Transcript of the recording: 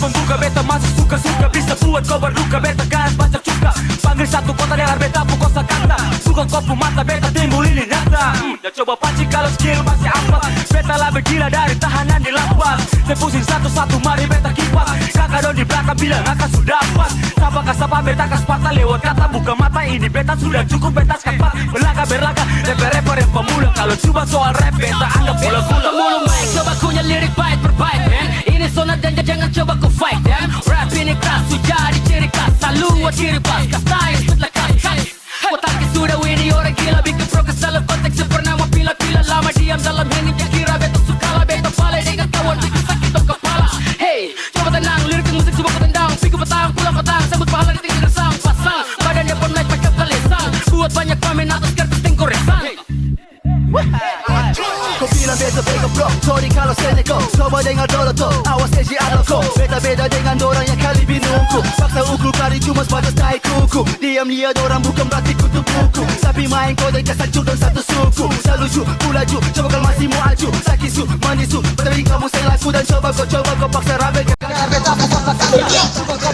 Pembuka beta masih suka-suka bisa buat kau berduka. Beta gas baca cuka, panggil satu kota dengan beta pukul kata. Suka kopu mata beta timbul ini nyata. Dan coba pancing kalau skill masih apa. Beta lebih gila dari tahanan di lapas. Saya pusing satu-satu mari beta kipas. Kakak don di belakang bilang akan sudah pas. Sapa beta kas patah lewat kata. Buka mata ini beta sudah cukup beta skapat. Berlaka rapper yang pemula. Kalau coba soal rap beta anggap bola-bola. Mulu mic coba punya lirik bait per bait man. Ini zona dan jangan coba ku fight them. Rap ini keras jadi ciri khas. Selalu ciri pas kastain setelah kas. Kotak sudah ini orang gila bikin progres dalam konteks sepernama pila-pila lama diam dalam hening yang kira beta suka lah beta palai dengan kawan bikin sakit dong kepala. Hey coba tenang lirik musik coba ku tendang. Pikir petang pulang petang sambut pahala di tinggi resang. Pasang badannya pun naik pakai kalesang. Buat banyak pamen atas kertas tengkoresan. Kau bilang beta blok, sorry kalau seneko. Coba dengar dulu tuh, awas eji atau beda-beda dengan orang yang kali binungku. Paksa ukur kali cuma sebatas tai kuku. Diam lihat orang bukan berarti kutu buku. Tapi main kau dan kasar dan satu suku. Selucu, pulaju, coba kalau masih mau aju. Sakisu, manisu, tapi kamu saya laku. Dan coba kau paksa rabe. Karena beta aku paksa kaya. Coba kau